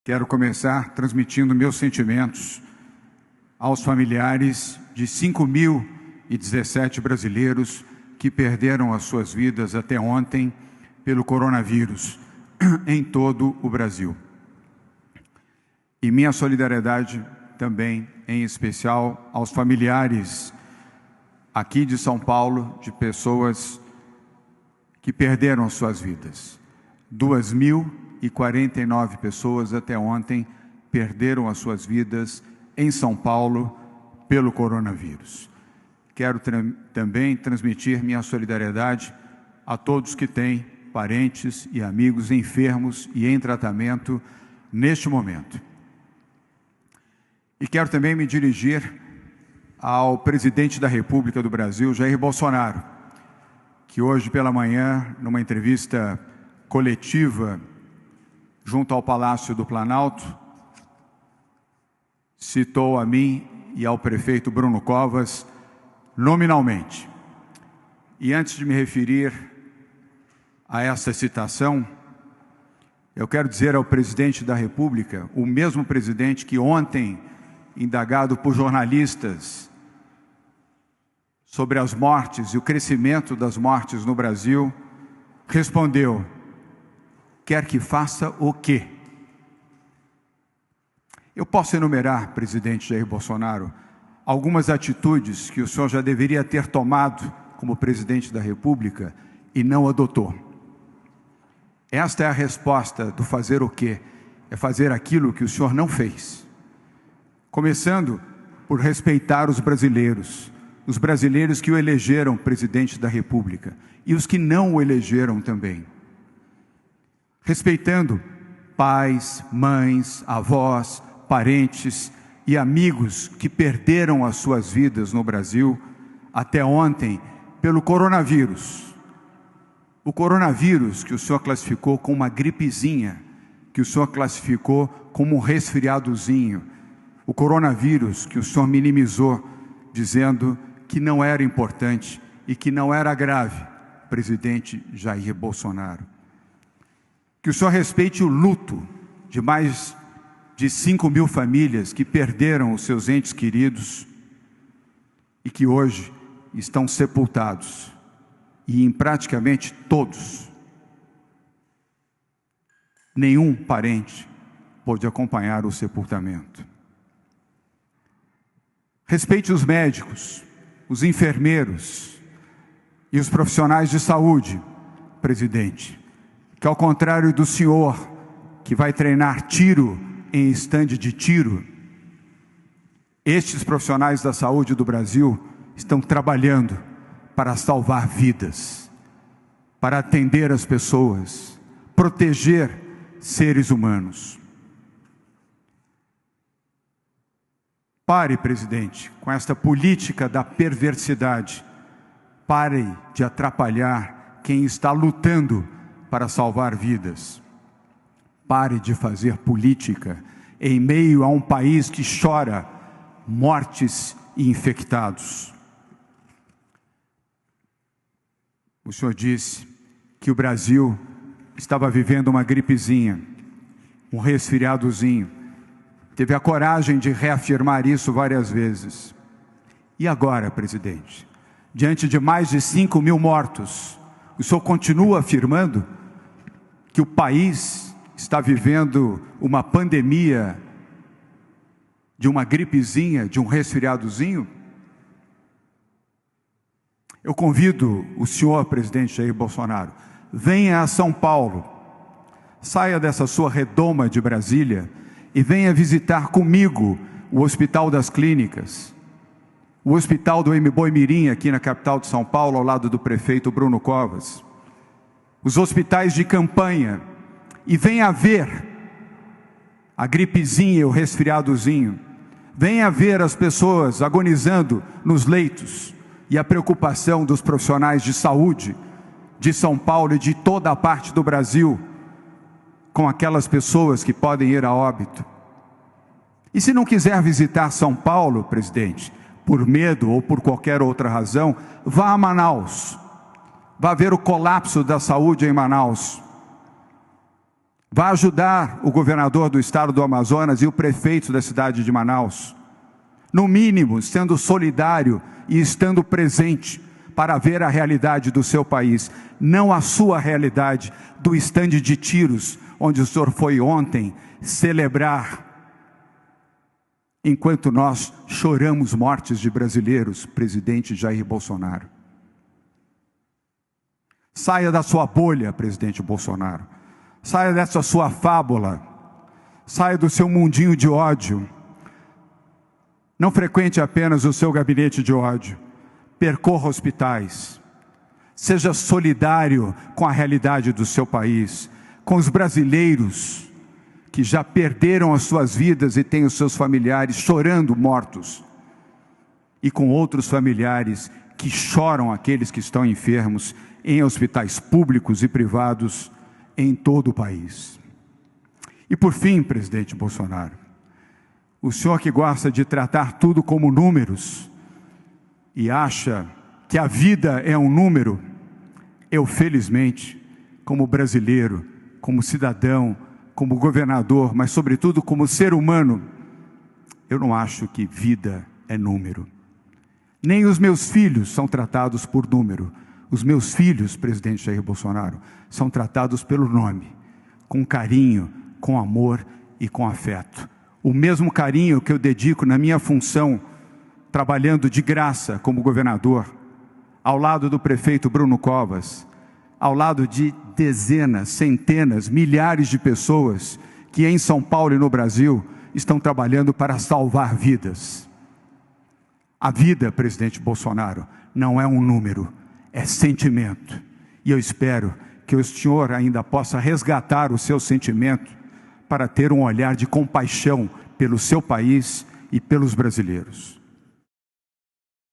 Quero começar transmitindo meus sentimentos aos familiares de 5.017 brasileiros que perderam as suas vidas até ontem pelo coronavírus em todo o Brasil. E minha solidariedade também, em especial, aos familiares aqui de São Paulo, de pessoas que perderam as suas vidas. 2.049 pessoas até ontem perderam as suas vidas em São Paulo pelo coronavírus. Quero também transmitir minha solidariedade a todos que têm parentes e amigos enfermos e em tratamento neste momento. E quero também me dirigir ao presidente da República do Brasil, Jair Bolsonaro, que hoje pela manhã, numa entrevista coletiva junto ao Palácio do Planalto, citou a mim e ao prefeito Bruno Covas nominalmente. E antes de me referir a essa citação, eu quero dizer ao presidente da República, o mesmo presidente que ontem, indagado por jornalistas sobre as mortes e o crescimento das mortes no Brasil, respondeu: quer que faça o quê? Eu posso enumerar, presidente Jair Bolsonaro, algumas atitudes que o senhor já deveria ter tomado como presidente da República e não adotou. Esta é a resposta do fazer o quê? É fazer aquilo que o senhor não fez. Começando por respeitar os brasileiros que o elegeram presidente da República e os que não o elegeram também. Respeitando pais, mães, avós, parentes e amigos que perderam as suas vidas no Brasil até ontem pelo coronavírus. O coronavírus que o senhor classificou como uma gripezinha, que o senhor classificou como um resfriadozinho. O coronavírus que o senhor minimizou, dizendo que não era importante e que não era grave, presidente Jair Bolsonaro. Que o senhor respeite o luto de mais de 5.000 famílias que perderam os seus entes queridos e que hoje estão sepultados. E em praticamente todos, nenhum parente pôde acompanhar o sepultamento. Respeite os médicos, os enfermeiros e os profissionais de saúde, presidente, que ao contrário do senhor, que vai treinar tiro em estande de tiro, estes profissionais da saúde do Brasil estão trabalhando para salvar vidas, para atender as pessoas, proteger seres humanos. Pare, presidente, com esta política da perversidade. Pare de atrapalhar quem está lutando para salvar vidas. Pare de fazer política em meio a um país que chora mortes e infectados. O senhor disse que o Brasil estava vivendo uma gripezinha, um resfriadozinho. Teve a coragem de reafirmar isso várias vezes. E agora, presidente, diante de mais de 5.000 mortos, o senhor continua afirmando que o país está vivendo uma pandemia de uma gripezinha, de um resfriadozinho? Eu convido o senhor, presidente Jair Bolsonaro, venha a São Paulo, saia dessa sua redoma de Brasília e venha visitar comigo o Hospital das Clínicas, o Hospital do Boimirim, aqui na capital de São Paulo, ao lado do prefeito Bruno Covas, os hospitais de campanha, e venha ver a gripezinha, o resfriadozinho, venha ver as pessoas agonizando nos leitos e a preocupação dos profissionais de saúde de São Paulo e de toda a parte do Brasil com aquelas pessoas que podem ir a óbito. E se não quiser visitar São Paulo, presidente, por medo ou por qualquer outra razão, vá a Manaus. Vá ver o colapso da saúde em Manaus. Vá ajudar o governador do estado do Amazonas e o prefeito da cidade de Manaus, no mínimo, sendo solidário e estando presente para ver a realidade do seu país, não a sua realidade do estande de tiros, onde o senhor foi ontem celebrar, enquanto nós choramos mortes de brasileiros, presidente Jair Bolsonaro. Saia da sua bolha, presidente Bolsonaro. Saia dessa sua fábula. Saia do seu mundinho de ódio. Não frequente apenas o seu gabinete de ódio. Percorra hospitais. Seja solidário com a realidade do seu país, com os brasileiros que já perderam as suas vidas e têm os seus familiares chorando mortos, e com outros familiares que choram aqueles que estão enfermos em hospitais públicos e privados em todo o país. E por fim, presidente Bolsonaro, o senhor que gosta de tratar tudo como números e acha que a vida é um número, eu felizmente, como brasileiro, como cidadão, como governador, mas sobretudo como ser humano, eu não acho que vida é número. Nem os meus filhos são tratados por número. Os meus filhos, presidente Jair Bolsonaro, são tratados pelo nome, com carinho, com amor e com afeto. O mesmo carinho que eu dedico na minha função, trabalhando de graça como governador, ao lado do prefeito Bruno Covas, ao lado de dezenas, centenas, milhares de pessoas que em São Paulo e no Brasil estão trabalhando para salvar vidas. A vida, presidente Bolsonaro, não é um número, é sentimento. E eu espero que o senhor ainda possa resgatar o seu sentimento para ter um olhar de compaixão pelo seu país e pelos brasileiros.